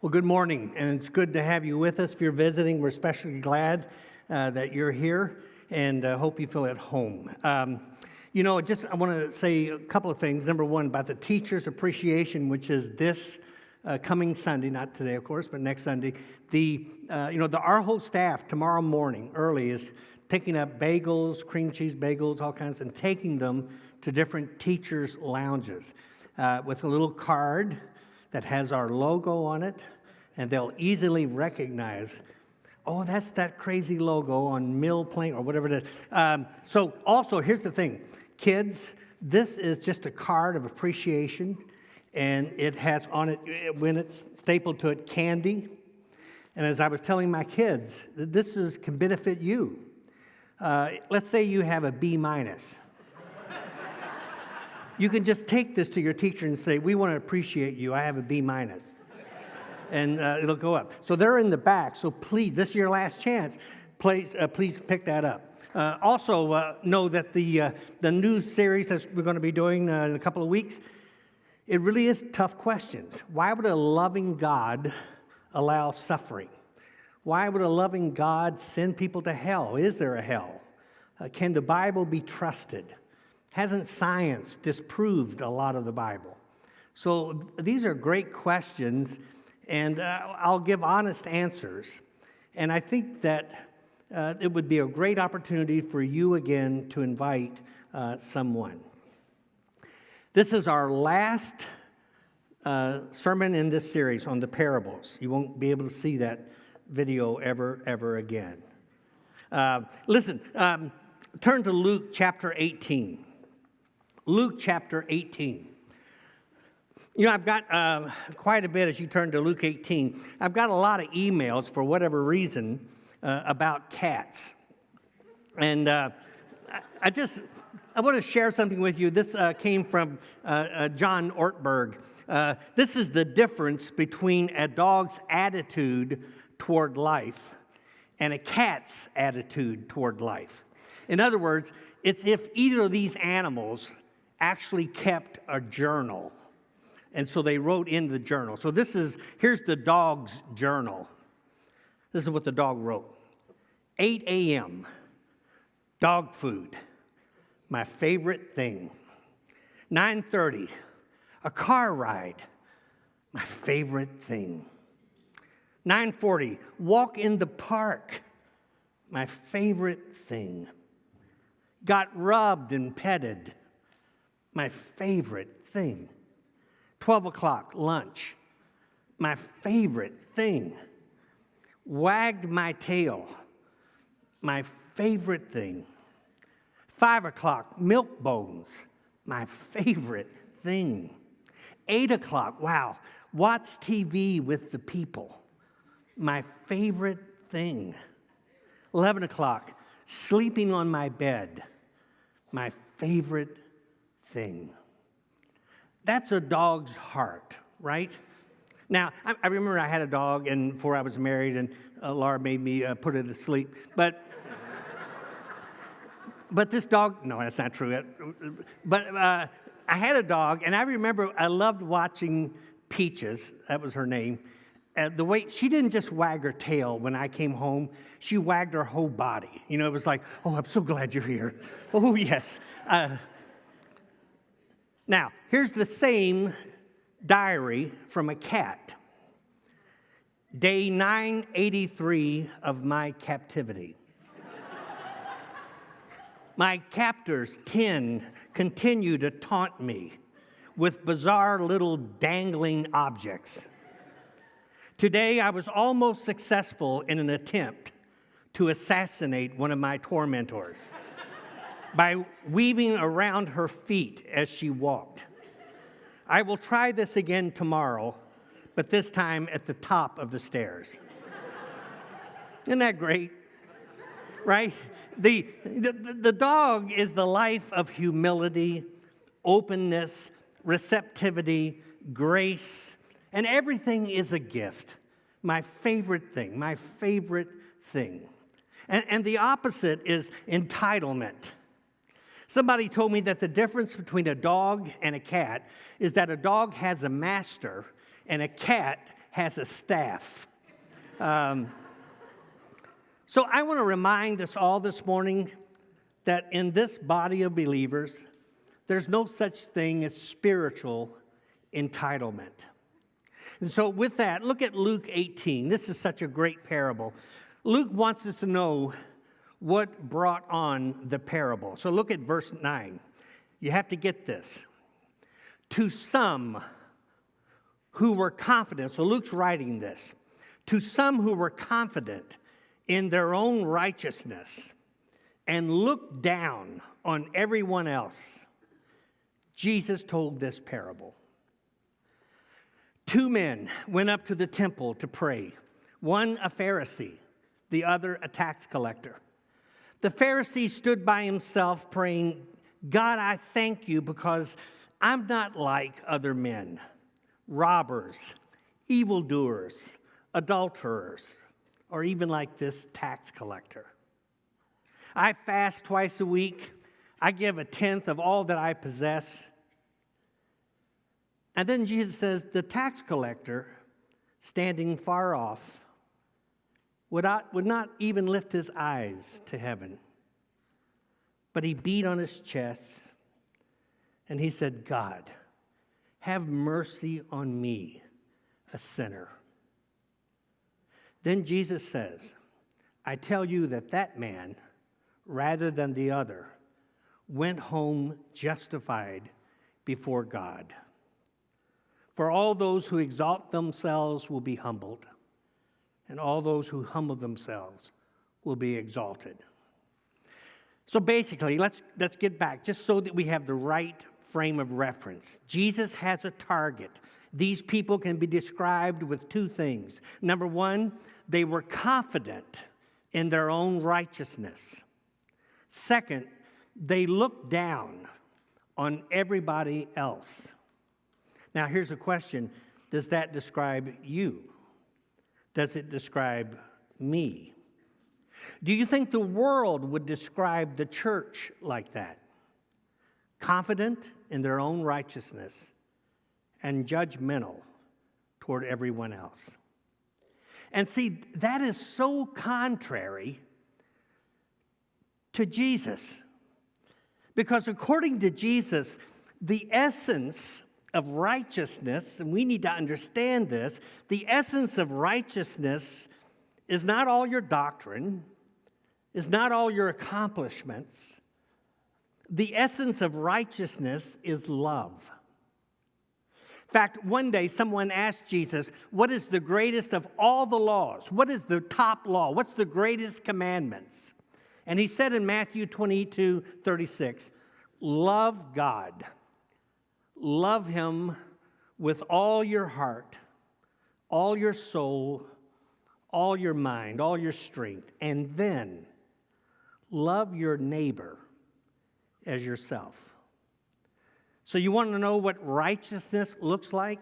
Well, good morning, and it's good to have you with us. If you're visiting, we're especially glad that you're here, and hope you feel at home. I want to say a couple of things. Number one, about the Teacher's Appreciation, which is this coming Sunday, not today, of course, but next Sunday. Our whole staff tomorrow morning early is picking up bagels, cream cheese bagels, all kinds, and taking them to different teachers' lounges with a little card that has our logo on it, and they'll easily recognize, oh, that's that crazy logo on Mill Plain or whatever it is. So also, here's the thing. Kids, this is just a card of appreciation, and it has on it, when it's stapled to it, candy. And as I was telling my kids, this can benefit you. Let's say you have a B-. You can just take this to your teacher and say, we want to appreciate you. I have a B-. And it'll go up. So they're in the back. So please, this is your last chance. Please pick that up. Also, know that the new series that we're going to be doing in a couple of weeks, it really is tough questions. Why would a loving God allow suffering? Why would a loving God send people to hell? Is there a hell? Can the Bible be trusted? Hasn't science disproved a lot of the Bible? So these are great questions, and I'll give honest answers. And I think that it would be a great opportunity for you again to invite someone. This is our last sermon in this series on the parables. You won't be able to see that video ever again. Turn to Luke chapter 18. Luke chapter 18. I've got quite a bit as you turn to Luke 18. I've got a lot of emails for whatever reason about cats. And I want to share something with you. This came from John Ortberg. This is the difference between a dog's attitude toward life and a cat's attitude toward life. In other words, it's if either of these animals actually kept a journal. And so they wrote in the journal. So here's the dog's journal. This is what the dog wrote. 8 a.m., dog food, my favorite thing. 9:30, a car ride, my favorite thing. 9:40, walk in the park, my favorite thing. Got rubbed and petted, my favorite thing. 12 o'clock, lunch, my favorite thing. Wagged my tail, my favorite thing. 5 o'clock, milk bones, my favorite thing. 8 o'clock, wow, watch TV with the people, my favorite thing. 11 o'clock, sleeping on my bed, my favorite thing. That's a dog's heart, right? Now, I remember I had a dog and before I was married, and Laura made me put it to sleep. But this dog, no, that's not true. But I had a dog, and I remember I loved watching Peaches, that was her name. The way she didn't just wag her tail when I came home, she wagged her whole body. It was like, oh, I'm so glad you're here. Oh, yes. Now, here's the same diary from a cat. Day 983 of my captivity. My captors, 10, continue to taunt me with bizarre little dangling objects. Today, I was almost successful in an attempt to assassinate one of my tormentors by weaving around her feet as she walked. I will try this again tomorrow, but this time at the top of the stairs. Isn't that great? Right? The dog is the life of humility, openness, receptivity, grace, and everything is a gift. My favorite thing, my favorite thing. And the opposite is entitlement. Somebody told me that the difference between a dog and a cat is that a dog has a master and a cat has a staff. So I want to remind us all this morning that in this body of believers, there's no such thing as spiritual entitlement. And so with that, look at Luke 18. This is such a great parable. Luke wants us to know what brought on the parable. So look at verse 9. You have to get this. To some who were confident, so Luke's writing this, to some who were confident in their own righteousness and looked down on everyone else, Jesus told this parable. 2 men went up to the temple to pray, one a Pharisee, the other a tax collector. The Pharisee stood by himself praying, God, I thank you because I'm not like other men, robbers, evildoers, adulterers, or even like this tax collector. I fast twice a week. I give 1/10 of all that I possess. And then Jesus says, the tax collector, standing far off, would not even lift his eyes to heaven. But he beat on his chest, and he said, God, have mercy on me, a sinner. Then Jesus says, I tell you that man, rather than the other, went home justified before God. For all those who exalt themselves will be humbled, and all those who humble themselves will be exalted. So basically, let's get back, just so that we have the right frame of reference. Jesus has a target. These people can be described with 2 things. Number 1, they were confident in their own righteousness. Second, they looked down on everybody else. Now, here's a question. Does that describe you? Does it describe me? Do you think the world would describe the church like that? Confident in their own righteousness and judgmental toward everyone else. And see, that is so contrary to Jesus. Because according to Jesus, the essence of righteousness, and we need to understand this, the essence of righteousness is not all your doctrine, is not all your accomplishments. The essence of righteousness is love. In fact, one day someone asked Jesus, what is the greatest of all the laws? What is the top law? What's the greatest commandments? And he said in Matthew 22:36, love God. Love him with all your heart, all your soul, all your mind, all your strength, and then love your neighbor as yourself. So you want to know what righteousness looks like?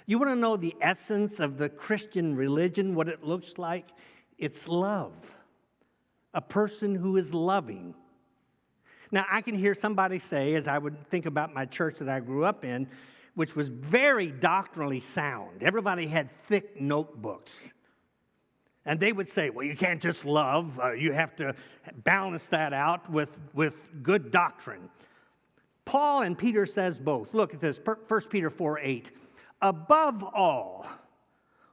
You want to know the essence of the Christian religion, what it looks like? It's love. A person who is loving. Now, I can hear somebody say, as I would think about my church that I grew up in, which was very doctrinally sound. Everybody had thick notebooks. And they would say, well, you can't just love. You have to balance that out with good doctrine. Paul and Peter says both. Look at this, 1 Peter 4:8. Above all,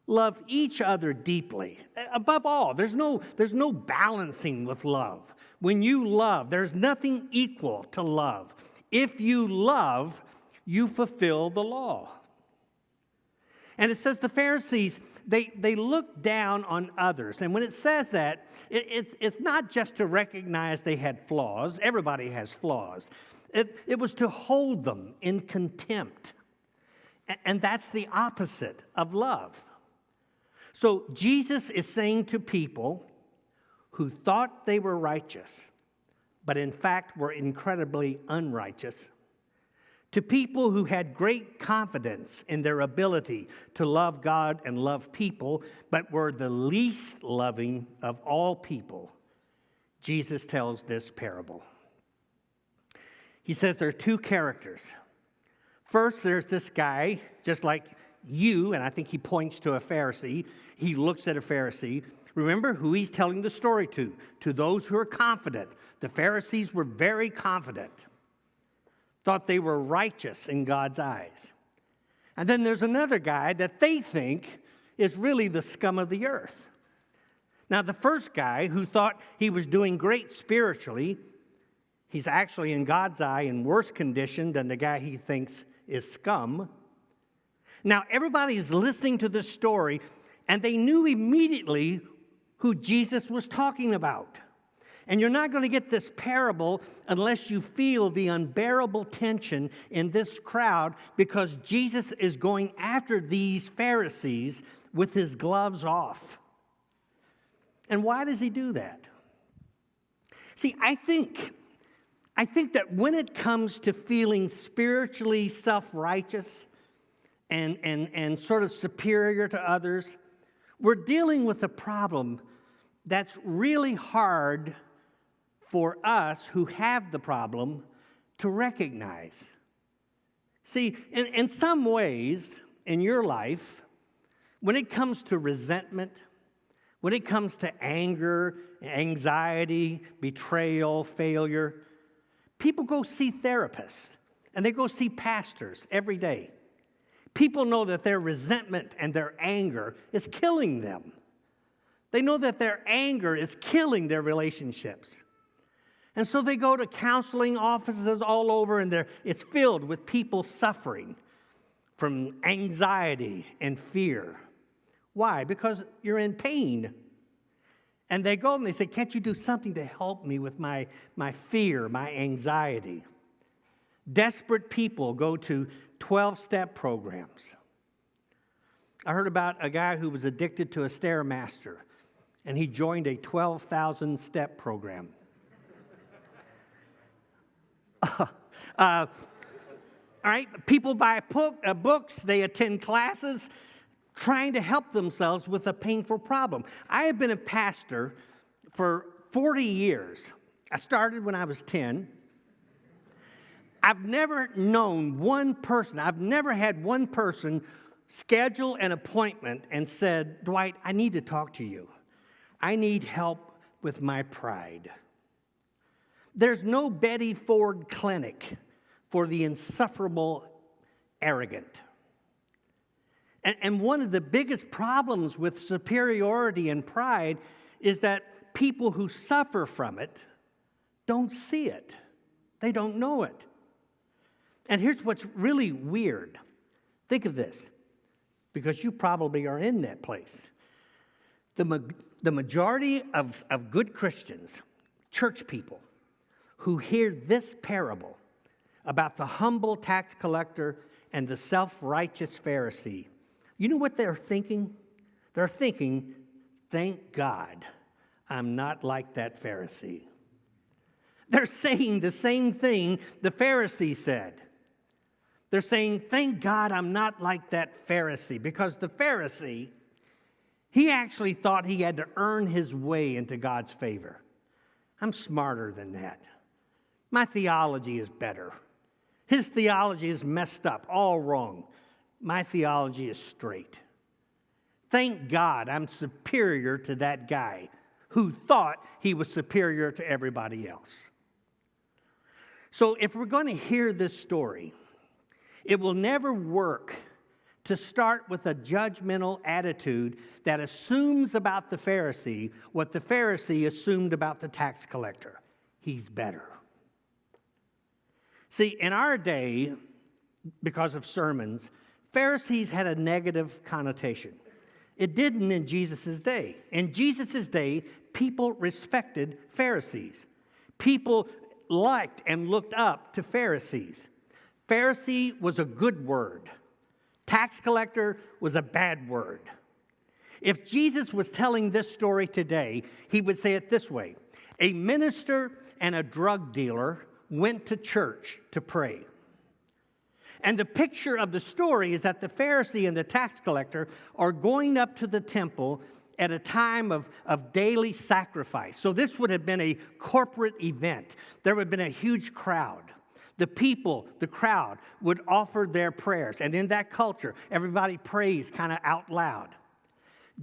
love each other deeply. Above all, there's no balancing with love. When you love, there's nothing equal to love. If you love, you fulfill the law. And it says the Pharisees, they looked down on others. And when it says that, it's not just to recognize they had flaws. Everybody has flaws. It was to hold them in contempt. And that's the opposite of love. So Jesus is saying to people who thought they were righteous, but in fact were incredibly unrighteous, to people who had great confidence in their ability to love God and love people, but were the least loving of all people, Jesus tells this parable. He says there are 2 characters. First, there's this guy, just like you, and I think he points to a Pharisee, he looks at a Pharisee. Remember who he's telling the story to those who are confident. The Pharisees were very confident, thought they were righteous in God's eyes. And then there's another guy that they think is really the scum of the earth. Now, the first guy who thought he was doing great spiritually, he's actually in God's eye in worse condition than the guy he thinks is scum. Now, everybody is listening to this story, and they knew immediately who Jesus was talking about. And you're not going to get this parable unless you feel the unbearable tension in this crowd, because Jesus is going after these Pharisees with his gloves off. And why does he do that? See, I think that when it comes to feeling spiritually self-righteous and sort of superior to others, we're dealing with a problem that's really hard for us who have the problem to recognize. See, in some ways in your life, when it comes to resentment, when it comes to anger, anxiety, betrayal, failure, people go see therapists and they go see pastors every day. People know that their resentment and their anger is killing them. They know that their anger is killing their relationships. And so they go to counseling offices all over, and it's filled with people suffering from anxiety and fear. Why? Because you're in pain. And they go and they say, can't you do something to help me with my fear, my anxiety? Desperate people go to 12-step programs. I heard about a guy who was addicted to a Stairmaster, and he joined a 12,000-step program. All right, people buy books, they attend classes, trying to help themselves with a painful problem. I have been a pastor for 40 years. I started when I was 10. I've never known one person, I've never had one person schedule an appointment and said, Dwight, I need to talk to you. I need help with my pride. There's no Betty Ford clinic for the insufferable arrogant. And one of the biggest problems with superiority and pride is that people who suffer from it don't see it. They don't know it. And here's what's really weird. Think of this, because you probably are in that place. The majority of good Christians, church people, who hear this parable about the humble tax collector and the self-righteous Pharisee, you know what they're thinking? They're thinking, thank God I'm not like that Pharisee. They're saying the same thing the Pharisee said. They're saying, thank God I'm not like that Pharisee, because the Pharisee, he actually thought he had to earn his way into God's favor. I'm smarter than that. My theology is better. His theology is messed up, all wrong. My theology is straight. Thank God I'm superior to that guy who thought he was superior to everybody else. So if we're going to hear this story, it will never work to start with a judgmental attitude that assumes about the Pharisee what the Pharisee assumed about the tax collector. He's better. See, in our day, because of sermons, Pharisees had a negative connotation. It didn't in Jesus' day. In Jesus' day, people respected Pharisees. People liked and looked up to Pharisees. Pharisee was a good word. Tax collector was a bad word. If Jesus was telling this story today, he would say it this way. A minister and a drug dealer went to church to pray. And the picture of the story is that the Pharisee and the tax collector are going up to the temple at a time of daily sacrifice. So this would have been a corporate event. There would have been a huge crowd. The people, the crowd, would offer their prayers. And in that culture, everybody prays kind of out loud.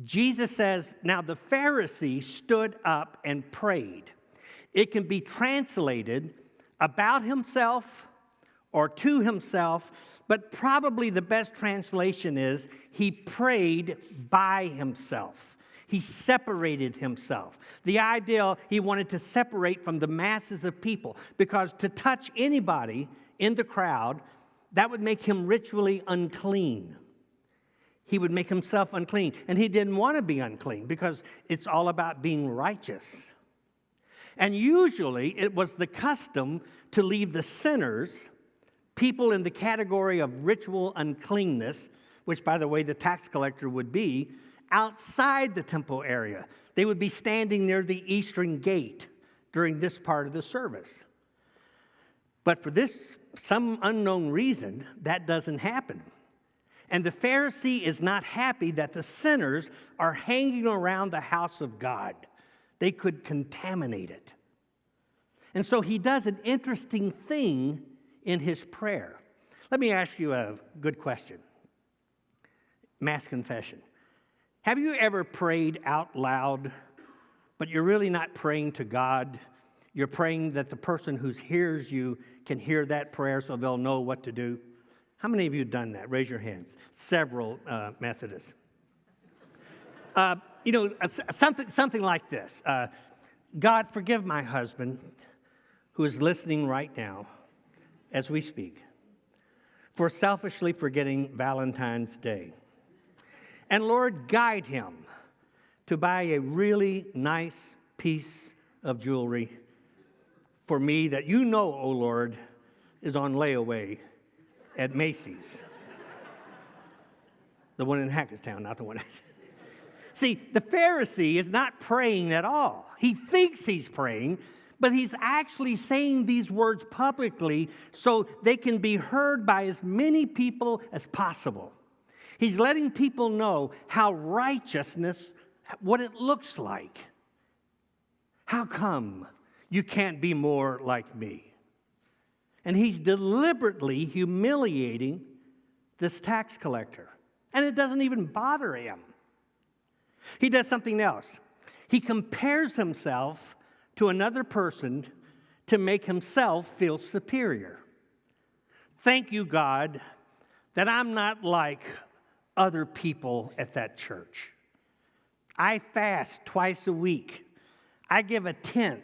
Jesus says, now the Pharisee stood up and prayed. It can be translated about himself or to himself, but probably the best translation is he prayed by himself. He separated himself. The idea, he wanted to separate from the masses of people, because to touch anybody in the crowd, that would make him ritually unclean. He would make himself unclean. And he didn't want to be unclean, because it's all about being righteous. And usually it was the custom to leave the sinners, people in the category of ritual uncleanness, which, by the way, the tax collector would be, outside the temple area. They would be standing near the eastern gate during this part of the service. But for some unknown reason, that doesn't happen. And the Pharisee is not happy that the sinners are hanging around the house of God. They could contaminate it. And so he does an interesting thing in his prayer. Let me ask you a good question. Mass confession. Have you ever prayed out loud, but you're really not praying to God? You're praying that the person who hears you can hear that prayer so they'll know what to do? How many of you have done that? Raise your hands. Several Methodists. Something like this. God, forgive my husband, who is listening right now as we speak, for selfishly forgetting Valentine's Day. And Lord, guide him to buy a really nice piece of jewelry for me that you know, oh Lord, is on layaway at Macy's. The one in Hackettstown, not the one. See, the Pharisee is not praying at all. He thinks he's praying, but he's actually saying these words publicly so they can be heard by as many people as possible. He's letting people know how righteousness, what it looks like. How come you can't be more like me? And he's deliberately humiliating this tax collector. And it doesn't even bother him. He does something else. He compares himself to another person to make himself feel superior. Thank you, God, that I'm not like other people at that church. I fast twice a week. I give 1/10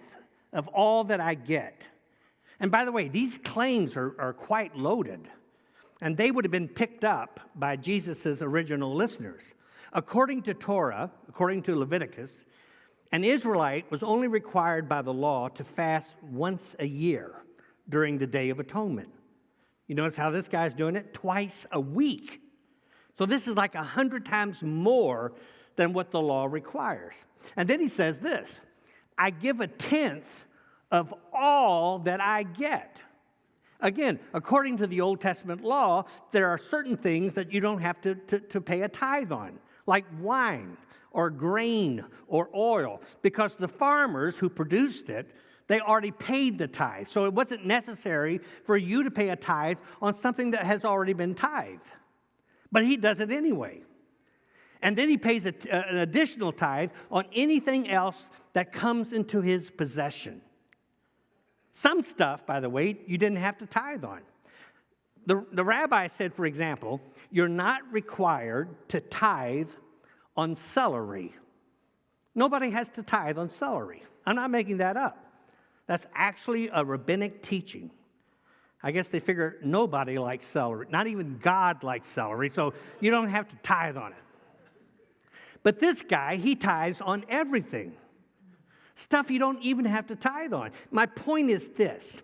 of all that I get. And by the way, these claims are quite loaded, and they would have been picked up by Jesus' original listeners. According to Torah, according to Leviticus, an Israelite was only required by the law to fast once a year during the Day of Atonement. You notice how this guy's doing it? Twice a week. So this is like 100 times more than what the law requires. And then he says this, I give 1/10 of all that I get. Again, according to the Old Testament law, there are certain things that you don't have to pay a tithe on, like wine or grain or oil, because the farmers who produced it, they already paid the tithe. So it wasn't necessary for you to pay a tithe on something that has already been tithed. But he does it anyway. And then he pays an additional tithe on anything else that comes into his possession. Some stuff, by the way, you didn't have to tithe on. The rabbi said, for example, you're not required to tithe on celery. Nobody has to tithe on celery. I'm not making that up. That's actually a rabbinic teaching. I guess they figure nobody likes celery. Not even God likes celery, so you don't have to tithe on it. But this guy, he tithes on everything. Stuff you don't even have to tithe on. My point is this.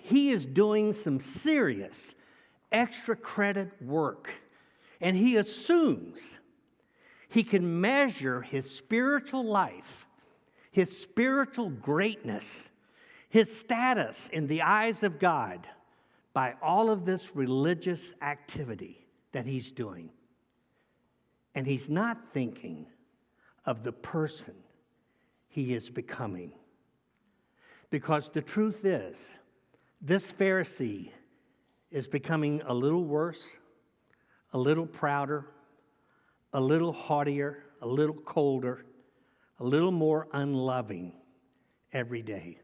He is doing some serious extra credit work, and he assumes he can measure his spiritual life, his spiritual greatness, his status in the eyes of God by all of this religious activity that he's doing. And he's not thinking of the person he is becoming. Because the truth is, This Pharisee is becoming a little worse, a little prouder, a little haughtier, a little colder, a little more unloving every day.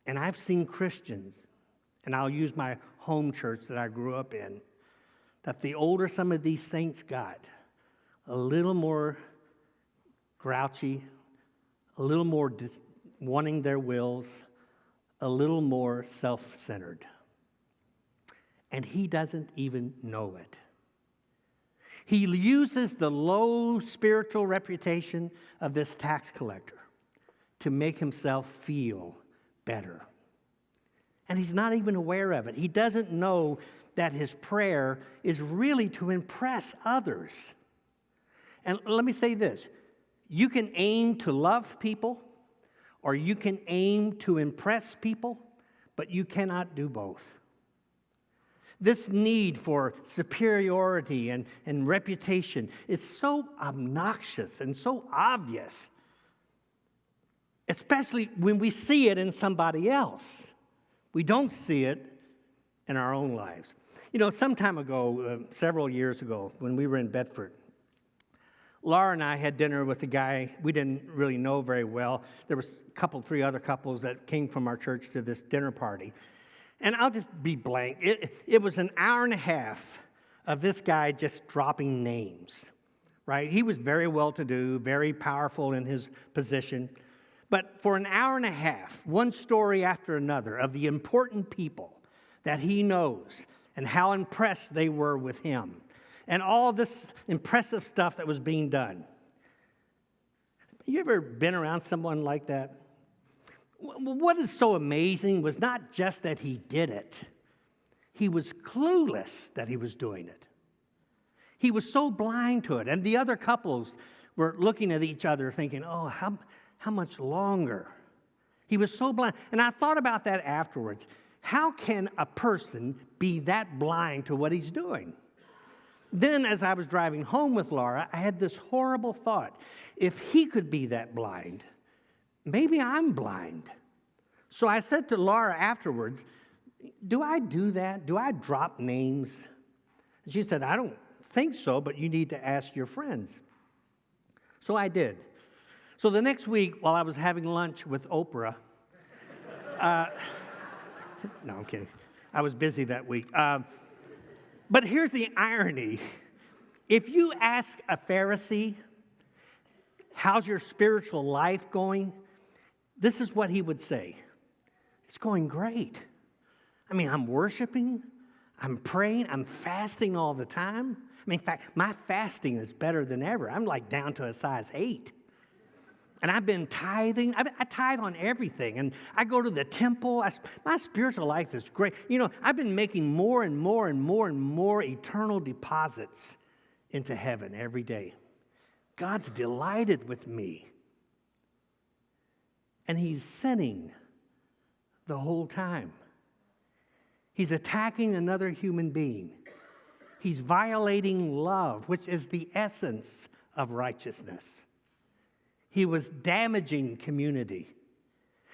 And I've seen Christians, and I'll use my home church that I grew up in, that the older some of these saints got, a little more grouchy, a little more wanting their wills, a little more self-centered. And he doesn't even know it. He uses the low spiritual reputation of this tax collector to make himself feel better. And he's not even aware of it. He doesn't know that his prayer is really to impress others. And let me say this. You can aim to love people, or you can aim to impress people, but you cannot do both. This need for superiority and reputation is so obnoxious and so obvious, especially when we see it in somebody else. We don't see it in our own lives. You know, some time ago, several years ago, when we were in Bedford, Laura and I had dinner with a guy we didn't really know very well. There was three other couples that came from our church to this dinner party. And I'll just be blank. It was an hour and a half of this guy just dropping names, right? He was very well-to-do, very powerful in his position. But for an hour and a half, one story after another of the important people that he knows and how impressed they were with him and all this impressive stuff that was being done. You ever been around someone like that? What is so amazing was not just that he did it. He was clueless that he was doing it. He was so blind to it. And the other couples were looking at each other thinking, oh, how much longer? He was so blind. And I thought about that afterwards. How can a person be that blind to what he's doing? Then as I was driving home with Laura, I had this horrible thought. If he could be that blind, maybe I'm blind. So I said to Laura afterwards, do I do that? Do I drop names? And she said, I don't think so, but you need to ask your friends. So I did. So the next week, while I was having lunch with Oprah, no, I'm kidding. I was busy that week. But here's the irony. If you ask a Pharisee, how's your spiritual life going? This is what he would say. It's going great. I mean, I'm worshiping, I'm praying, I'm fasting all the time. I mean, in fact, my fasting is better than ever. I'm like down to a size 8. And I've been tithing. I tithe on everything. And I go to the temple. My spiritual life is great. You know, I've been making more and more and more and more eternal deposits into heaven every day. God's delighted with me. And he's sinning the whole time. He's attacking another human being. He's violating love, which is the essence of righteousness. He was damaging community.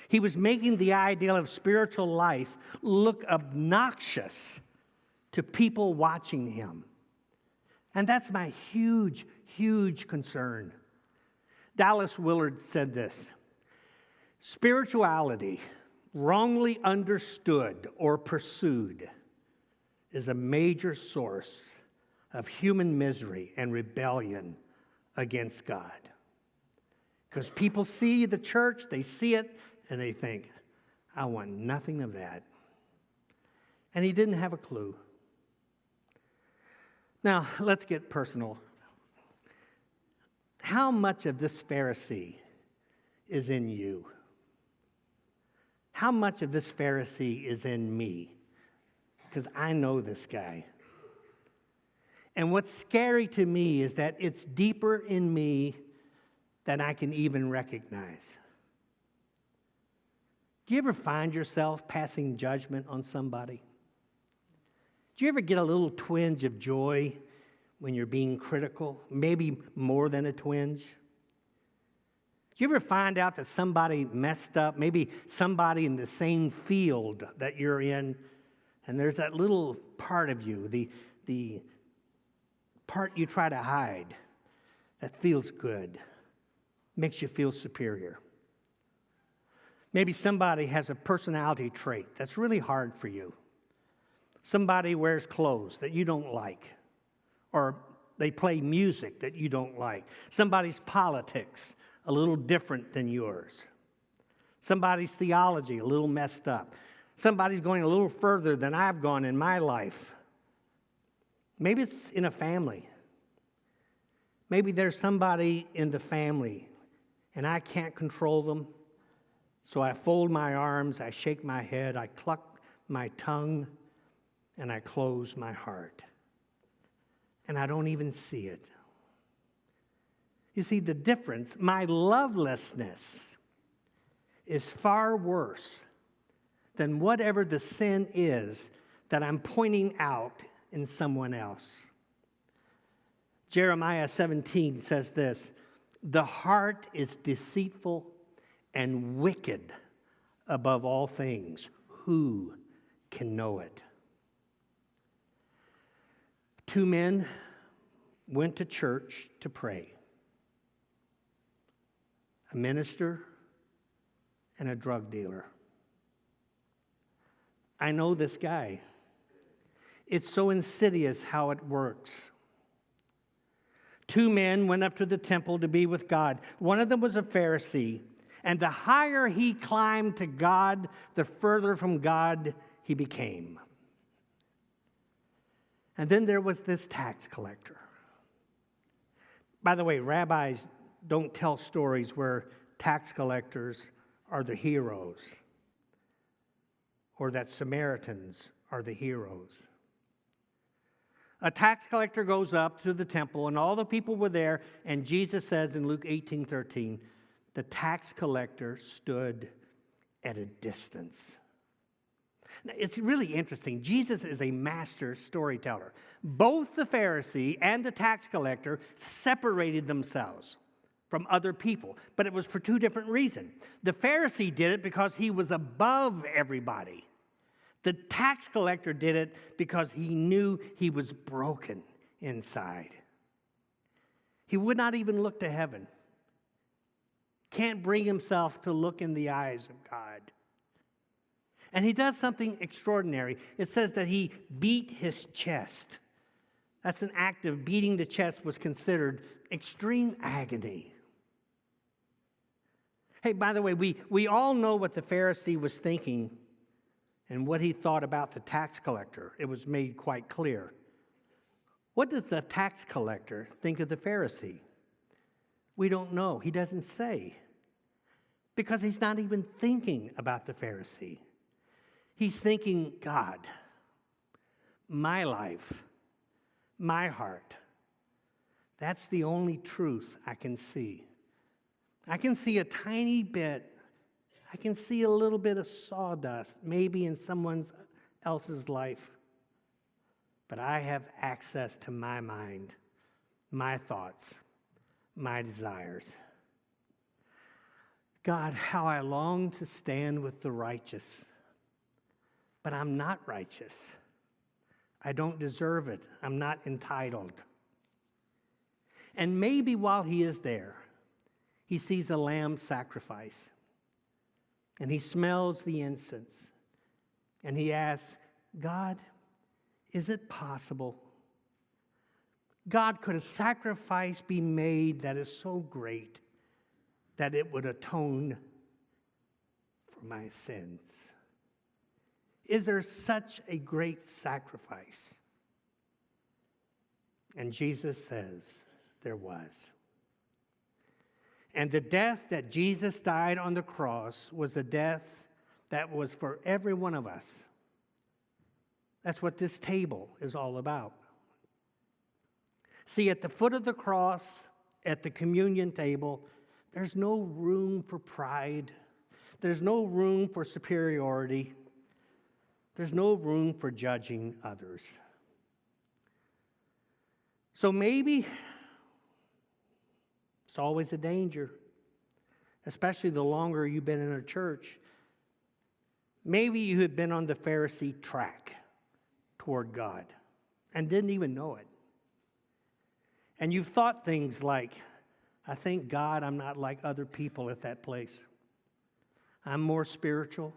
He was making the ideal of spiritual life look obnoxious to people watching him. And that's my huge, huge concern. Dallas Willard said this: spirituality, wrongly understood or pursued, is a major source of human misery and rebellion against God. Because people see the church, they see it, and they think, I want nothing of that. And he didn't have a clue. Now, let's get personal. How much of this Pharisee is in you? How much of this Pharisee is in me? Because I know this guy. And what's scary to me is that it's deeper in me than I can even recognize. Do you ever find yourself passing judgment on somebody? Do you ever get a little twinge of joy when you're being critical? Maybe more than a twinge? Do Do you ever find out that somebody messed up, maybe somebody in the same field that you're in, and there's that little part of you, the part you try to hide, that feels good, makes you feel superior? Maybe somebody has a personality trait that's really hard for you. Somebody wears clothes that you don't like, or they play music that you don't like. Somebody's politics a little different than yours. Somebody's theology a little messed up. Somebody's going a little further than I've gone in my life. Maybe it's in a family. Maybe there's somebody in the family and I can't control them. So I fold my arms, I shake my head, I cluck my tongue, and I close my heart. And I don't even see it. You see, the difference, my lovelessness is far worse than whatever the sin is that I'm pointing out in someone else. Jeremiah 17 says this, "The heart is deceitful and wicked above all things. Who can know it?" Two men went to church to pray. A minister and a drug dealer. I know this guy. It's so insidious how it works. Two men went up to the temple to be with God. One of them was a Pharisee, and the higher he climbed to God, the further from God he became. And then there was this tax collector. By the way, rabbis don't tell stories where tax collectors are the heroes or that Samaritans are the heroes. A tax collector goes up to the temple, and all the people were there, and Jesus says in Luke 18:13, the tax collector stood at a distance. Now, it's really interesting. Jesus is a master storyteller. Both the Pharisee and the tax collector separated themselves from other people, but it was for two different reasons. The Pharisee did it because he was above everybody. The tax collector did it because he knew he was broken inside. He would not even look to heaven. Can't bring himself to look in the eyes of God. And he does something extraordinary. It says that he beat his chest. That's an act of beating the chest was considered extreme agony. Hey, by the way, we all know what the Pharisee was thinking and what he thought about the tax collector. It was made quite clear. What does the tax collector think of the Pharisee? We don't know. He doesn't say. Because he's not even thinking about the Pharisee. He's thinking, God, my life, my heart, that's the only truth I can see. I can see a tiny bit. I can see a little bit of sawdust, maybe in someone else's life. But I have access to my mind, my thoughts, my desires. God, how I long to stand with the righteous. But I'm not righteous. I don't deserve it. I'm not entitled. And maybe while he is there, he sees a lamb sacrifice. And he smells the incense. And he asks, God, is it possible? God, could a sacrifice be made that is so great that it would atone for my sins? Is there such a great sacrifice? And Jesus says there was. And the death that Jesus died on the cross was a death that was for every one of us. That's what this table is all about. See, at the foot of the cross, at the communion table, there's no room for pride. There's no room for superiority. There's no room for judging others. So maybe it's always a danger. especially the longer you've been in a church, maybe you had been on the Pharisee track toward God and didn't even know it. And you've thought things like, I thank God I'm not like other people at that place. I'm more spiritual.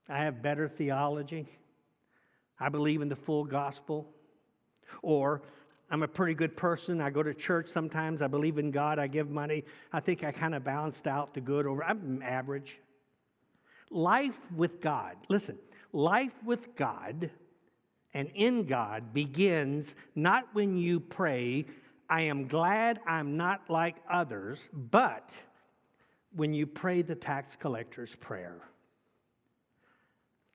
I have better theology. I believe in the full gospel. Or I'm a pretty good person. I go to church sometimes. I believe in God. I give money. I think I kind of balanced out the good over. I'm average. Life with God, listen, life with God and in God begins not when you pray, I am glad I'm not like others, but when you pray the tax collector's prayer.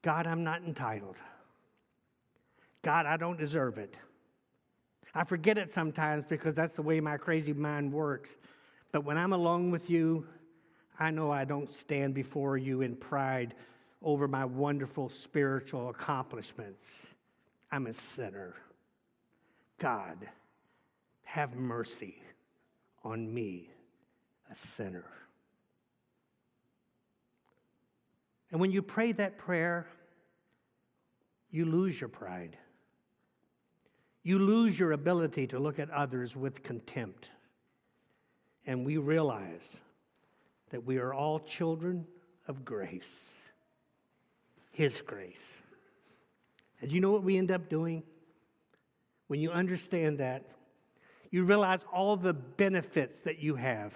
God, I'm not entitled. God, I don't deserve it. I forget it sometimes because that's the way my crazy mind works. But when I'm alone with you, I know I don't stand before you in pride over my wonderful spiritual accomplishments. I'm a sinner. God, have mercy on me, a sinner. And when you pray that prayer, you lose your pride. You lose your ability to look at others with contempt. And we realize that we are all children of grace, His grace. And you know what we end up doing? When you understand that, you realize all the benefits that you have.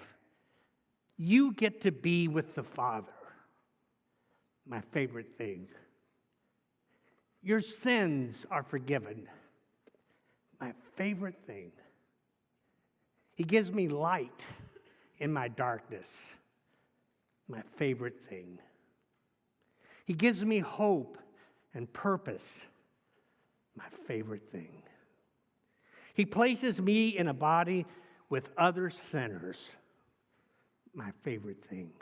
You get to be with the Father. My favorite thing. Your sins are forgiven. My favorite thing. He gives me light in my darkness. My favorite thing. He gives me hope and purpose. My favorite thing. He places me in a body with other sinners. My favorite thing.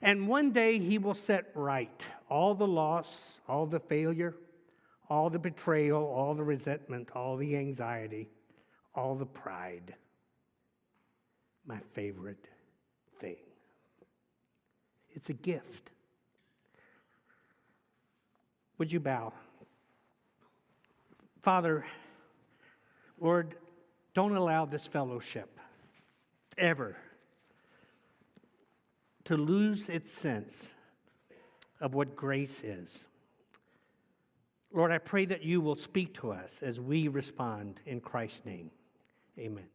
And one day He will set right all the loss, all the failure, all the betrayal, all the resentment, all the anxiety, all the pride. My favorite thing. It's a gift. Would you bow? Father, Lord, don't allow this fellowship ever to lose its sense of what grace is. Lord, I pray that you will speak to us as we respond in Christ's name. Amen.